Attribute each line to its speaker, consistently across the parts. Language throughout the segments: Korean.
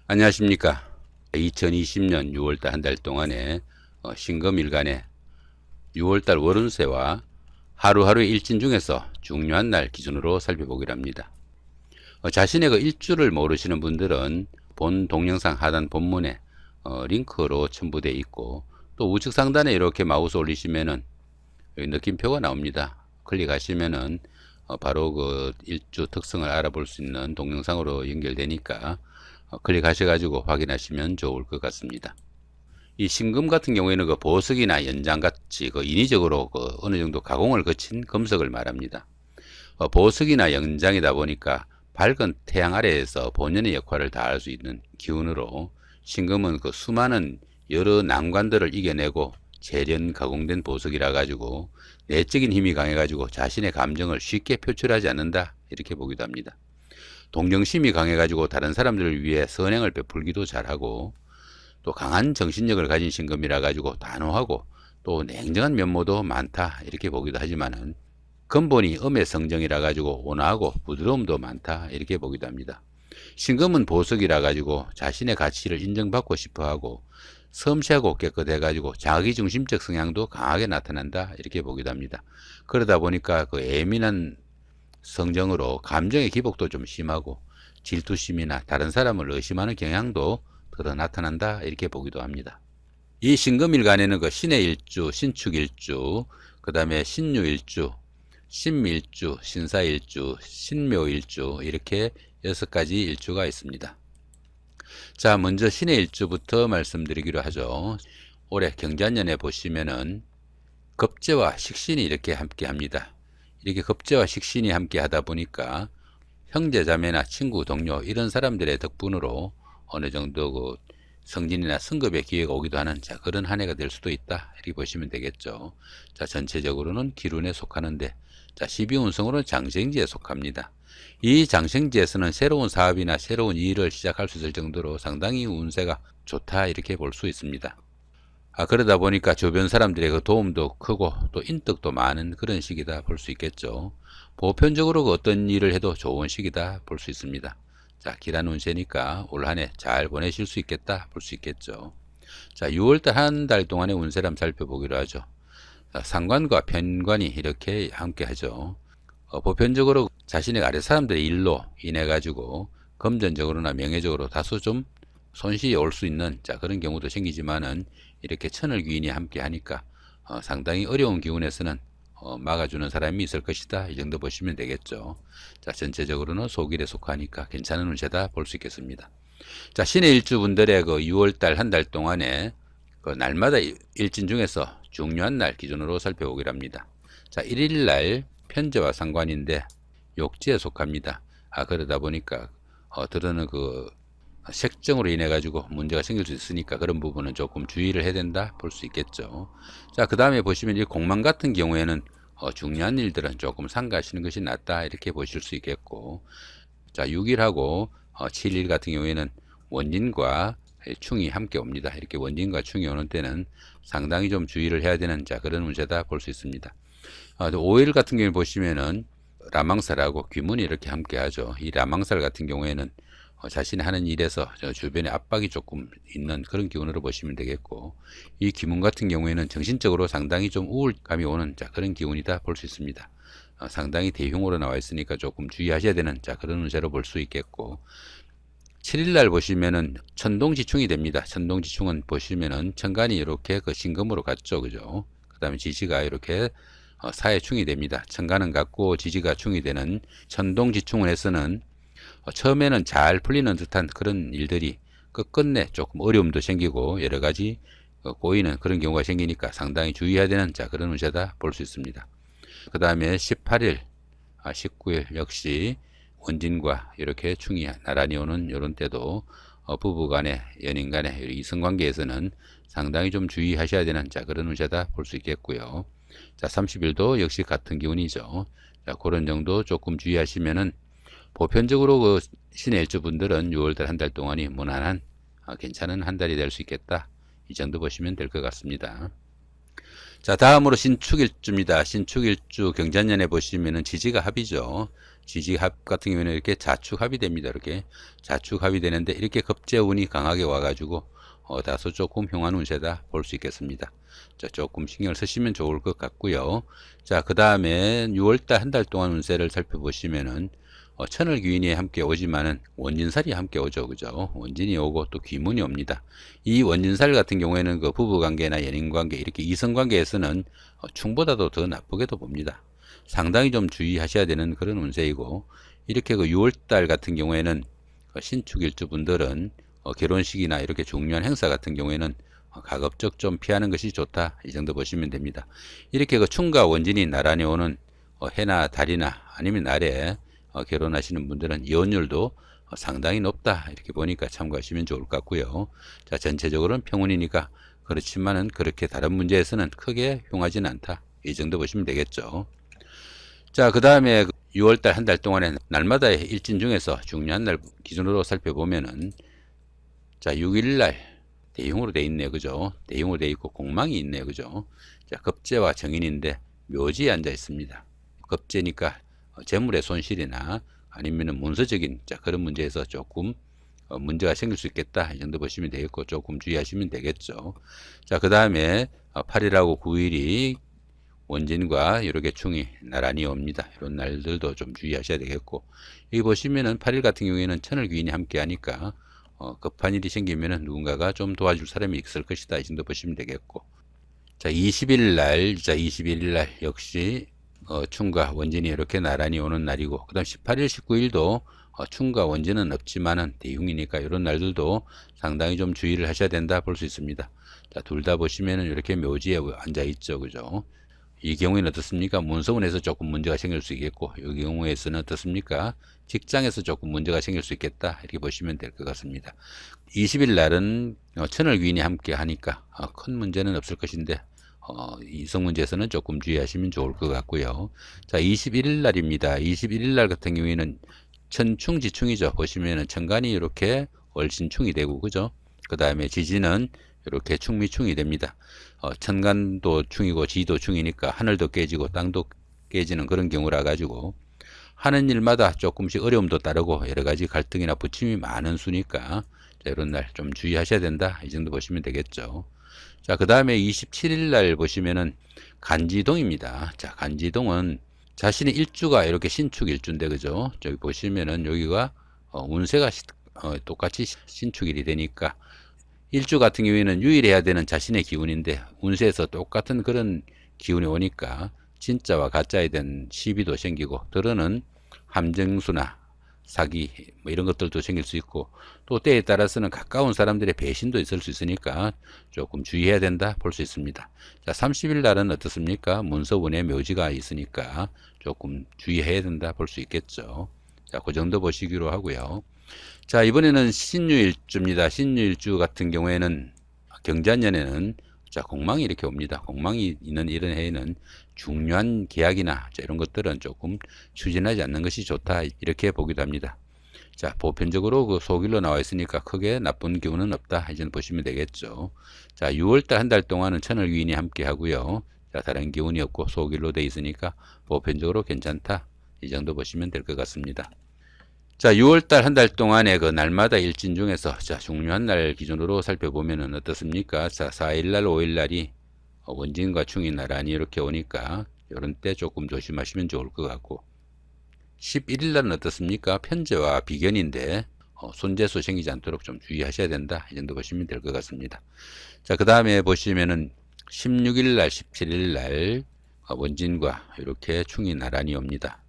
Speaker 1: 안녕하십니까. 2020년 6월달 한 달 동안에 신금일간의 6월달 월운세와 하루하루의 일진 중에서 중요한 날 기준으로 살펴보기로 합니다. 자신의 그 일주를 모르시는 분들은 본 동영상 하단 본문에 링크로 첨부되어 있고, 또 우측 상단에 이렇게 마우스 올리시면은 여기 느낌표가 나옵니다. 클릭하시면은 바로 그 일주 특성을 알아볼 수 있는 동영상으로 연결되니까 클릭하셔가지고 확인하시면 좋을 것 같습니다. 이 신금 같은 경우에는 그 보석이나 연장 같이 그 인위적으로 그 어느 정도 가공을 거친 금속을 말합니다. 보석이나 연장이다 보니까 밝은 태양 아래에서 본연의 역할을 다할 수 있는 기운으로, 신금은 그 수많은 여러 난관들을 이겨내고 재련 가공된 보석이라 가지고 내적인 힘이 강해 가지고 자신의 감정을 쉽게 표출하지 않는다, 이렇게 보기도 합니다. 동정심이 강해 가지고 다른 사람들을 위해 선행을 베풀기도 잘하고, 또 강한 정신력을 가진 신금이라 가지고 단호하고 또 냉정한 면모도 많다, 이렇게 보기도 하지만은 근본이 음의 성정이라 가지고 온화하고 부드러움도 많다, 이렇게 보기도 합니다. 신금은 보석이라 가지고 자신의 가치를 인정받고 싶어 하고 섬세하고 깨끗해 가지고 자기중심적 성향도 강하게 나타난다, 이렇게 보기도 합니다. 그러다 보니까 그 예민한 성정으로 감정의 기복도 좀 심하고 질투심이나 다른 사람을 의심하는 경향도 더 나타난다, 이렇게 보기도 합니다. 이 신금일간에는 그 신의 일주, 신축일주, 그 다음에 신유일주, 신밀주, 신사일주, 신묘일주, 이렇게 6가지 일주가 있습니다. 자, 먼저 신의 일주부터 말씀드리기로 하죠. 올해 경자년에 보시면은 겁재와 식신이 이렇게 함께 합니다. 이렇게 겁재와 식신이 함께 하다 보니까 형제 자매나 친구 동료 이런 사람들의 덕분으로 어느 정도 그 승진이나 승급의 기회가 오기도 하는, 자, 그런 한 해가 될 수도 있다, 이렇게 보시면 되겠죠. 자, 전체적으로는 기룬에 속하는데, 자, 12운성으로는 장생지에 속합니다. 이 장생지에서는 새로운 사업이나 새로운 일을 시작할 수 있을 정도로 상당히 운세가 좋다, 이렇게 볼 수 있습니다. 그러다 보니까 주변 사람들의 그 도움도 크고 또 인덕도 많은 그런 시기다 볼 수 있겠죠. 보편적으로 그 어떤 일을 해도 좋은 시기다 볼 수 있습니다. 자, 기란 운세니까 올 한 해 잘 보내실 수 있겠다 볼 수 있겠죠. 자, 6월달 한 달 동안의 운세를 한번 살펴보기로 하죠. 자, 상관과 편관이 이렇게 함께 하죠. 보편적으로 자신의 아래 사람들의 일로 인해 가지고 금전적으로나 명예적으로 다소 좀 손실이 올 수 있는, 자, 그런 경우도 생기지만은 이렇게 천을귀인이 함께 하니까 상당히 어려운 기운에서는 막아주는 사람이 있을 것이다, 이 정도 보시면 되겠죠. 자, 전체적으로는 소길에 속하니까 괜찮은 운세다 볼 수 있겠습니다. 자, 신의 일주분들의 그 6월달 한 달 동안에 그 날마다 일진 중에서 중요한 날 기준으로 살펴보기로 합니다. 자, 1일날 편제와 상관인데 욕지에 속합니다. 그러다 보니까 들어는 그 색정으로 인해 가지고 문제가 생길 수 있으니까 그런 부분은 조금 주의를 해야 된다 볼 수 있겠죠. 자, 그 다음에 보시면 이 공망 같은 경우에는 중요한 일들은 조금 삼가하시는 것이 낫다, 이렇게 보실 수 있겠고, 자, 6일하고 7일 같은 경우에는 원진과 충이 함께 옵니다. 이렇게 원진과 충이 오는 때는 상당히 좀 주의를 해야 되는, 자, 그런 운세다 볼 수 있습니다. 5일 같은 경우에 보시면은 라망살하고 귀문이 이렇게 함께 하죠. 이 라망살 같은 경우에는 자신이 하는 일에서 주변에 압박이 조금 있는 그런 기운으로 보시면 되겠고, 이 귀문 같은 경우에는 정신적으로 상당히 좀 우울감이 오는, 자, 그런 기운이다 볼 수 있습니다. 상당히 대흉으로 나와 있으니까 조금 주의하셔야 되는, 자, 그런 운세로 볼 수 있겠고, 7일날 보시면은 천동지충이 됩니다. 천동지충은 보시면은 천간이 이렇게 그 신금으로 갔죠, 그죠? 그 다음에 지지가 이렇게 사해충이 됩니다. 천간은 같고 지지가 충이 되는 천동지충을 해서는 처음에는 잘 풀리는 듯한 그런 일들이 끝끝내 조금 어려움도 생기고 여러 가지 꼬이는 그런 경우가 생기니까 상당히 주의해야 되는, 자, 그런 운세다 볼 수 있습니다. 그 다음에 18일, 19일 역시 원진과 이렇게 충이 나란히 오는 이런 때도 부부간의, 연인간의 이성관계에서는 상당히 좀 주의하셔야 되는, 자, 그런 운세다 볼 수 있겠고요. 자, 30일도 역시 같은 기운이죠. 자, 그런 정도 조금 주의하시면은 보편적으로 그 신의 일주분들은 6월달 한 달 동안이 무난한 괜찮은 한 달이 될 수 있겠다, 이 정도 보시면 될 것 같습니다. 자, 다음으로 신축일주입니다. 신축일주 경자년에 보시면은 지지가 합이죠. 지지합 같은 경우에는 이렇게 자축합이 됩니다. 이렇게 자축합이 되는데 이렇게 급제운이 강하게 와가지고 다소 조금 흉한 운세다 볼 수 있겠습니다. 자, 조금 신경을 쓰시면 좋을 것 같고요. 자, 그 다음에 6월달 한 달 동안 운세를 살펴보시면은 천을 귀인이 함께 오지만은 원진살이 함께 오죠. 그죠? 원진이 오고 또 귀문이 옵니다. 이 원진살 같은 경우에는 그 부부관계나 연인관계 이렇게 이성관계에서는 충보다도 더 나쁘게도 봅니다. 상당히 좀 주의하셔야 되는 그런 운세이고, 이렇게 그 6월달 같은 경우에는 신축일주 분들은 결혼식이나 이렇게 중요한 행사 같은 경우에는 가급적 좀 피하는 것이 좋다, 이 정도 보시면 됩니다. 이렇게 그 충과 원진이 나란히 오는 해나 달이나 아니면 날에 결혼하시는 분들은 이혼율도 상당히 높다, 이렇게 보니까 참고하시면 좋을 것 같고요. 자, 전체적으로는 평운이니까 그렇지만은 그렇게 다른 문제에서는 크게 흉하지는 않다, 이 정도 보시면 되겠죠. 자, 그 다음에 6월달 한 달 동안에 날마다의 일진 중에서 중요한 날 기준으로 살펴보면은, 자, 6일날 대흉으로 돼 있네요. 그죠? 대흉으로 돼 있고 공망이 있네요. 그죠? 자, 겁재와 정인인데 묘지에 앉아 있습니다. 겁재니까 재물의 손실이나 아니면은 문서적인 그런 문제에서 조금 문제가 생길 수 있겠다, 이 정도 보시면 되겠고 조금 주의하시면 되겠죠. 자, 그 다음에 8일하고 9일이 원진과 여러 개 충이 나란히 옵니다. 이런 날들도 좀 주의하셔야 되겠고, 여기 보시면은 8일 같은 경우에는 천을 귀인이 함께 하니까 급한 일이 생기면은 누군가가 좀 도와줄 사람이 있을 것이다, 이 정도 보시면 되겠고, 자, 20일 날, 자, 21일 날 역시 충과 원진이 이렇게 나란히 오는 날이고, 그 다음 18일, 19일도 충과 원진은 없지만은 대흉이니까 이런 날들도 상당히 좀 주의를 하셔야 된다 볼 수 있습니다. 자, 둘 다 보시면은 이렇게 묘지에 앉아 있죠. 그죠? 이 경우에는 어떻습니까? 문서원에서 조금 문제가 생길 수 있겠고, 이 경우에서는 어떻습니까? 직장에서 조금 문제가 생길 수 있겠다, 이렇게 보시면 될 것 같습니다. 20일 날은 천을 귀인이 함께 하니까 큰 문제는 없을 것인데 이성 문제에서는 조금 주의하시면 좋을 것 같고요. 자, 21일 날입니다. 21일 날 같은 경우에는 천충지충이죠. 보시면은 천간이 이렇게 월신충이 되고, 그죠? 그 다음에 지지는 이렇게 충미충이 됩니다. 천간도 충이고 지도 충이니까 하늘도 깨지고 땅도 깨지는 그런 경우라 가지고 하는 일마다 조금씩 어려움도 따르고 여러 가지 갈등이나 부침이 많은 수니까, 자, 이런 날 좀 주의하셔야 된다, 이 정도 보시면 되겠죠. 자, 그 다음에 27일 날 보시면은 간지동입니다. 자, 간지동은 자신의 일주가 이렇게 신축 일주인데, 그죠? 저기 보시면은 여기가 운세가 똑같이 신축일이 되니까 일주 같은 경우에는 유일해야 되는 자신의 기운인데 운세에서 똑같은 그런 기운이 오니까 진짜와 가짜에 대한 시비도 생기고, 들어는 함정수나 사기 뭐 이런 것들도 생길 수 있고, 또 때에 따라서는 가까운 사람들의 배신도 있을 수 있으니까 조금 주의해야 된다 볼 수 있습니다. 자, 30일 날은 어떻습니까? 문서원의 묘지가 있으니까 조금 주의해야 된다 볼 수 있겠죠. 자, 그 정도 보시기로 하고요. 자, 이번에는 신유일주입니다. 신유일주 같은 경우에는 경자년에는 자, 공망이 이렇게 옵니다. 공망이 있는 이런 해에는 중요한 계약이나 이런 것들은 조금 추진하지 않는 것이 좋다, 이렇게 보기도 합니다. 자, 보편적으로 그 소길로 나와 있으니까 크게 나쁜 기운은 없다, 이제 보시면 되겠죠. 자, 6월달 한 달 동안은 천을 귀인이 함께 하고요. 자, 다른 기운이 없고 소길로 돼 있으니까 보편적으로 괜찮다, 이 정도 보시면 될 것 같습니다. 자, 6월달 한 달 동안의 그 날마다 일진 중에서 자, 중요한 날 기준으로 살펴보면은 어떻습니까? 자, 4일날, 5일날이 원진과 충이 나란히 이렇게 오니까 이런 때 조금 조심하시면 좋을 것 같고, 11일날은 어떻습니까? 편제와 비견인데 손재수 생기지 않도록 좀 주의하셔야 된다, 이 정도 보시면 될 것 같습니다. 자, 그 다음에 보시면은 16일날, 17일날 원진과 이렇게 충이 나란히 옵니다.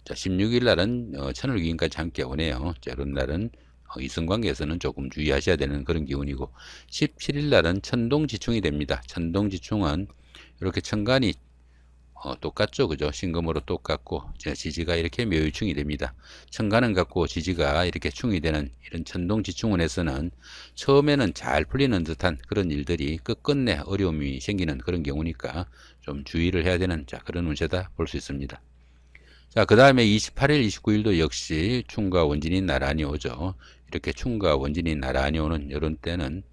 Speaker 1: 자, 16일 날은 천을 귀인까지 함께 오네요. 자, 이런 날은 이성관계에서는 조금 주의하셔야 되는 그런 기운이고, 17일 날은 천동지충이 됩니다. 천동지충은 이렇게 천간이 똑같죠, 그죠? 신금으로 똑같고 지지가 이렇게 묘유충이 됩니다. 천간은 같고 지지가 이렇게 충이 되는 이런 천동지충운에서는 처음에는 잘 풀리는 듯한 그런 일들이 끝끝내 어려움이 생기는 그런 경우니까 좀 주의를 해야 되는 그런 운세다 볼 수 있습니다. 자, 그 다음에 28일, 29일도 역시 충과 원진이 나란히 오죠. 이렇게 충과 원진이 나란히 오는 이런 때는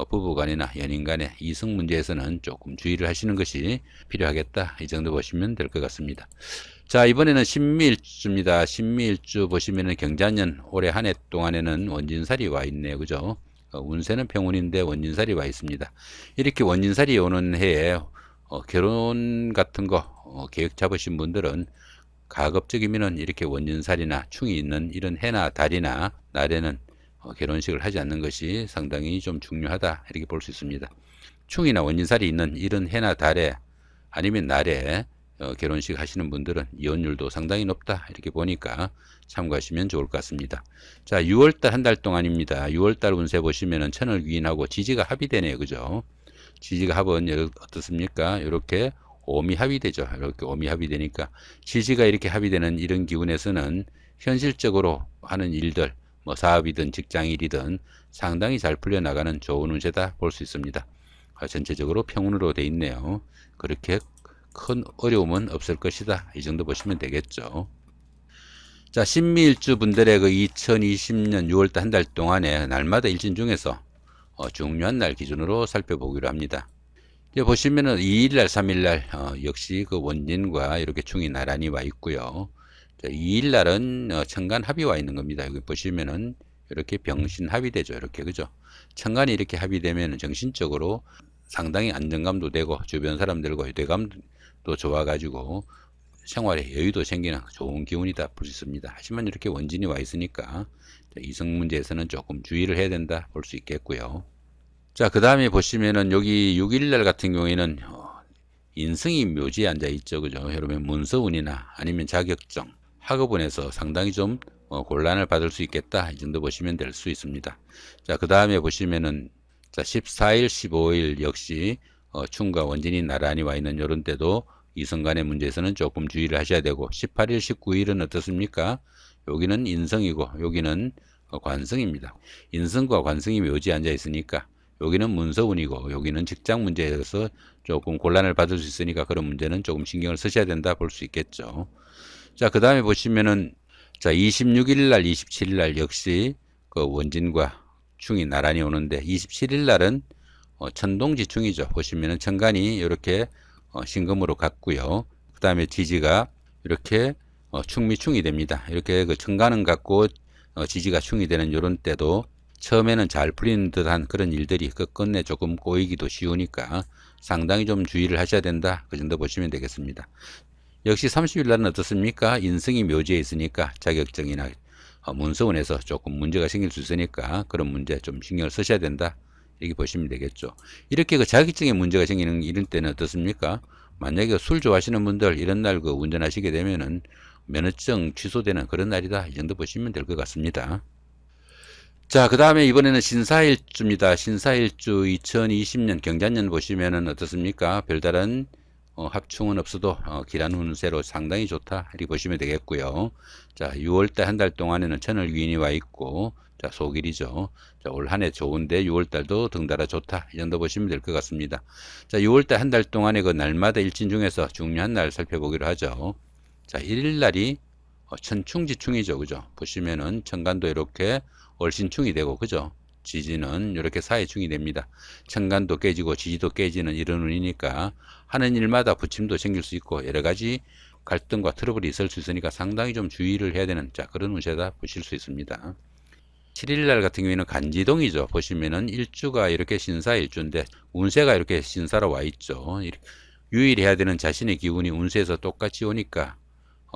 Speaker 1: 부부간이나 연인간의 이성 문제에서는 조금 주의를 하시는 것이 필요하겠다, 이 정도 보시면 될 것 같습니다. 자, 이번에는 신미일주입니다. 신미일주 보시면은 경자년 올해 한 해 동안에는 원진살이 와 있네요. 그죠? 운세는 평운인데 원진살이 와 있습니다. 이렇게 원진살이 오는 해에 결혼 같은 거 계획 잡으신 분들은 가급적이면은 이렇게 원진살이나 충이 있는 이런 해나 달이나 날에는 결혼식을 하지 않는 것이 상당히 좀 중요하다 이렇게 볼 수 있습니다. 충이나 원진살이 있는 이런 해나 달에 아니면 날에 결혼식 하시는 분들은 이혼율도 상당히 높다 이렇게 보니까 참고하시면 좋을 것 같습니다. 자, 6월달 한 달 동안입니다. 6월달 운세 보시면은 천을 귀인하고 지지가 합이 되네요. 그죠? 지지가 합은 어떻습니까? 이렇게 오미 합이 되죠. 이렇게 오미 합이 되니까 지지가 이렇게 합이 되는 이런 기운에서는 현실적으로 하는 일들 뭐 사업이든 직장일이든 상당히 잘 풀려나가는 좋은 운세다 볼 수 있습니다. 전체적으로 평운으로 돼 있네요. 그렇게 큰 어려움은 없을 것이다. 이 정도 보시면 되겠죠. 자, 신미일주 분들의 그 2020년 6월달 한 달 동안에 날마다 일진 중에서 중요한 날 기준으로 살펴보기로 합니다. 이제 보시면은 2일날, 3일날 역시 그 원진과 이렇게 충이 나란히 와 있고요. 자, 2일날은 천간 합이 와 있는 겁니다. 여기 보시면은 이렇게 병신 합이 되죠. 이렇게 그죠? 천간이 이렇게 합이 되면 정신적으로 상당히 안정감도 되고 주변 사람들과 유대감도 좋아가지고 생활에 여유도 생기는 좋은 기운이다 볼 수 있습니다. 하지만 이렇게 원진이 와 있으니까 이성 문제에서는 조금 주의를 해야 된다 볼 수 있겠고요. 자, 그 다음에 보시면은 여기 6일날 같은 경우에는 인성이 묘지에 앉아 있죠. 그죠? 여러분 문서운이나 아니면 자격증, 학업운에서 상당히 좀 곤란을 받을 수 있겠다. 이 정도 보시면 될 수 있습니다. 자, 그 다음에 보시면은 자, 14일, 15일 역시 충과 원진이 나란히 와 있는 요런 때도 이성 간의 문제에서는 조금 주의를 하셔야 되고 18일, 19일은 어떻습니까? 여기는 인성이고 여기는 관성입니다. 인성과 관성이 묘지에 앉아 있으니까 여기는 문서운이고 여기는 직장 문제에서 조금 곤란을 받을 수 있으니까 그런 문제는 조금 신경을 쓰셔야 된다 볼 수 있겠죠. 자, 그 다음에 보시면은 자, 26일 날, 27일 날 역시 그 원진과 충이 나란히 오는데 27일 날은 천동지충이죠. 보시면은 천간이 이렇게 신금으로 갔고요. 그 다음에 지지가 이렇게 충미충이 됩니다. 이렇게 그 천간은 같고 지지가 충이 되는 이런 때도 처음에는 잘 풀리는 듯한 그런 일들이 끝끝내 조금 꼬이기도 쉬우니까 상당히 좀 주의를 하셔야 된다. 그 정도 보시면 되겠습니다. 역시 30일 날은 어떻습니까? 인성이 묘지에 있으니까 자격증이나 문서원에서 조금 문제가 생길 수 있으니까 그런 문제 좀 신경을 쓰셔야 된다. 이렇게 보시면 되겠죠. 이렇게 그 자격증에 문제가 생기는 이런 때는 어떻습니까? 만약에 술 좋아하시는 분들 이런 날 그 운전하시게 되면은 면허증 취소되는 그런 날이다. 이 정도 보시면 될 것 같습니다. 자, 그 다음에 이번에는 신사일주입니다. 신사일주 2020년 경자년 보시면은 어떻습니까? 별다른 합충은 없어도 기란 운세로 상당히 좋다 이렇게 보시면 되겠고요. 자, 6월달 한 달 동안에는 천을 귀인이 와 있고 자, 소길이죠. 자, 올 한 해 좋은데 6월달도 등달아 좋다 이 정도 보시면 될 것 같습니다. 자, 6월달 한 달 동안에 그 날마다 일진 중에서 중요한 날 살펴보기로 하죠. 자, 1일날이 천충지충이죠. 그죠? 보시면은 천간도 이렇게 월신충이 되고 그죠? 지지는 이렇게 사해충이 됩니다. 천간도 깨지고 지지도 깨지는 이런 운이니까 하는 일마다 부침도 생길 수 있고 여러 가지 갈등과 트러블이 있을 수 있으니까 상당히 좀 주의를 해야 되는 자 그런 운세다 보실 수 있습니다. 7일날 같은 경우에는 간지동이죠. 보시면은 일주가 이렇게 신사일주인데 운세가 이렇게 신사로 와 있죠. 유일해야 되는 자신의 기운이 운세에서 똑같이 오니까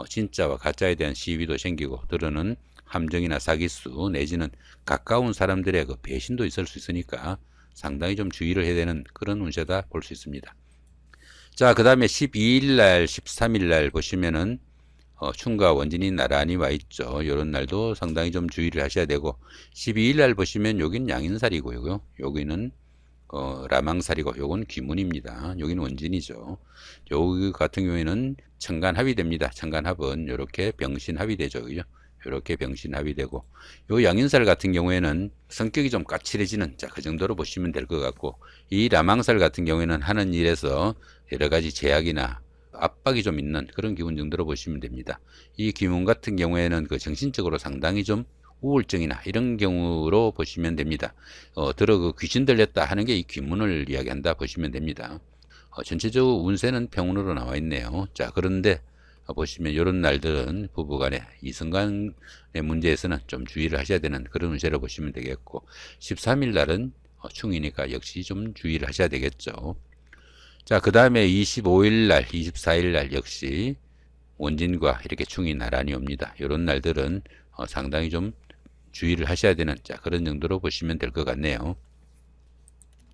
Speaker 1: 진짜와 가짜에 대한 시비도 생기고 드러는 함정이나 사기수 내지는 가까운 사람들의 그 배신도 있을 수 있으니까 상당히 좀 주의를 해야 되는 그런 운세다 볼 수 있습니다. 자, 그 다음에 12일날, 13일날 보시면은 충과 원진이 나란히 와 있죠. 이런 날도 상당히 좀 주의를 하셔야 되고 12일날 보시면 여긴 양인살이고요. 여기는 라망살이고 요건 귀문입니다. 여기는 원진이죠. 여기 같은 경우에는 천간합이 됩니다. 천간합은 이렇게 병신합이 되죠. 그죠? 이렇게 병신합이 되고 요 양인살 같은 경우에는 성격이 좀 까칠해지는 자, 그 정도로 보시면 될 것 같고 이 라망살 같은 경우에는 하는 일에서 여러 가지 제약이나 압박이 좀 있는 그런 기운 정도로 보시면 됩니다. 이 기운 같은 경우에는 그 정신적으로 상당히 좀 우울증이나 이런 경우로 보시면 됩니다. 들어 그 귀신 들렸다 하는 게 이 귀문을 이야기한다 보시면 됩니다. 전체적으로 운세는 평운으로 나와 있네요. 자, 그런데 보시면 이런 날들은 부부간의 이성간의 문제에서는 좀 주의를 하셔야 되는 그런 운세로 보시면 되겠고, 13일 날은 충이니까 역시 좀 주의를 하셔야 되겠죠. 자, 그 다음에 25일 날, 24일 날 역시 원진과 이렇게 충이 나란히 옵니다. 이런 날들은 상당히 좀 주의를 하셔야 되는, 자, 그런 정도로 보시면 될 것 같네요.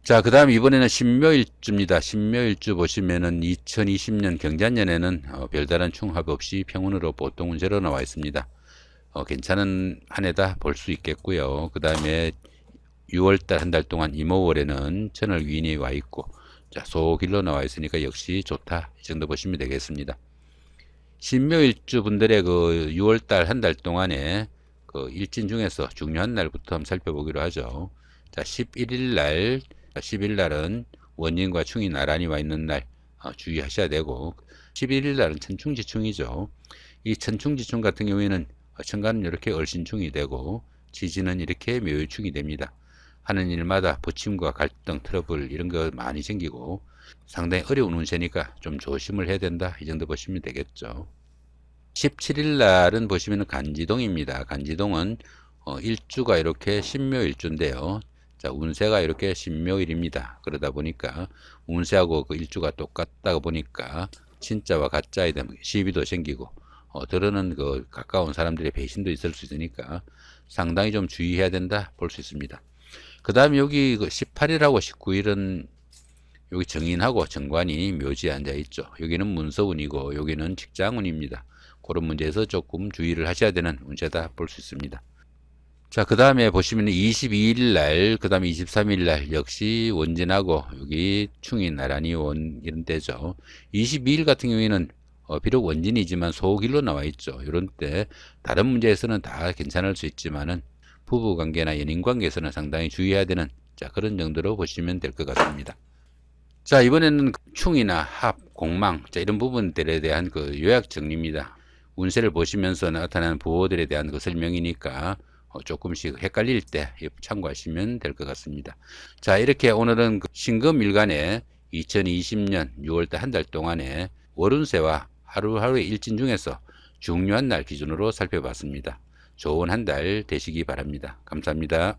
Speaker 1: 자, 그 다음 이번에는 신묘일주입니다. 신묘일주 보시면은 2020년 경자년에는 별다른 충합 없이 평운으로 보통 운세로 나와 있습니다. 괜찮은 한 해다 볼 수 있겠고요. 그 다음에 6월달 한 달 동안 이모월에는 천을 위인이 와 있고, 자, 소길로 나와 있으니까 역시 좋다, 이 정도 보시면 되겠습니다. 신묘일주 분들의 그 6월달 한 달 동안에 그 일진 중에서 중요한 날부터 한번 살펴보기로 하죠. 자, 11일 날, 10일 날은 원인과 충이 나란히 와 있는 날 주의하셔야 되고, 11일 날은 천충지충이죠. 이 천충지충 같은 경우에는 천간은 이렇게 얼신충이 되고 지지는 이렇게 묘유충이 됩니다. 하는 일마다 부침과 갈등, 트러블 이런 거 많이 생기고 상당히 어려운 운세니까 좀 조심을 해야 된다, 이 정도 보시면 되겠죠. 17일 날은 보시면 간지동입니다. 간지동은 일주가 이렇게 신묘일주인데요. 자, 운세가 이렇게 신묘일입니다. 그러다 보니까 운세하고 그 일주가 똑같다 보니까 진짜와 가짜에 대한 시비도 생기고 들으는 그 가까운 사람들의 배신도 있을 수 있으니까 상당히 좀 주의해야 된다 볼 수 있습니다. 그 다음에 여기 그 18일하고 19일은 여기 정인하고 정관이 묘지에 앉아 있죠. 여기는 문서운이고 여기는 직장운입니다. 그런 문제에서 조금 주의를 하셔야 되는 운세다 볼 수 있습니다. 자, 그 다음에 보시면 22일 날, 그 다음에 23일 날 역시 원진하고 여기 충이 나란히 온 이런 때죠. 22일 같은 경우에는 비록 원진이지만 소길로 나와 있죠. 이런 때 다른 문제에서는 다 괜찮을 수 있지만은 부부관계나 연인관계에서는 상당히 주의해야 되는, 자, 그런 정도로 보시면 될 것 같습니다. 자, 이번에는 충이나 합, 공망, 자, 이런 부분들에 대한 그 요약 정리입니다. 운세를 보시면서 나타나는 부호들에 대한 그 설명이니까 조금씩 헷갈릴 때 참고하시면 될 것 같습니다. 자, 이렇게 오늘은 그 신금일간의 2020년 6월달 한 달 동안의 월운세와 하루하루의 일진 중에서 중요한 날 기준으로 살펴봤습니다. 좋은 한 달 되시기 바랍니다. 감사합니다.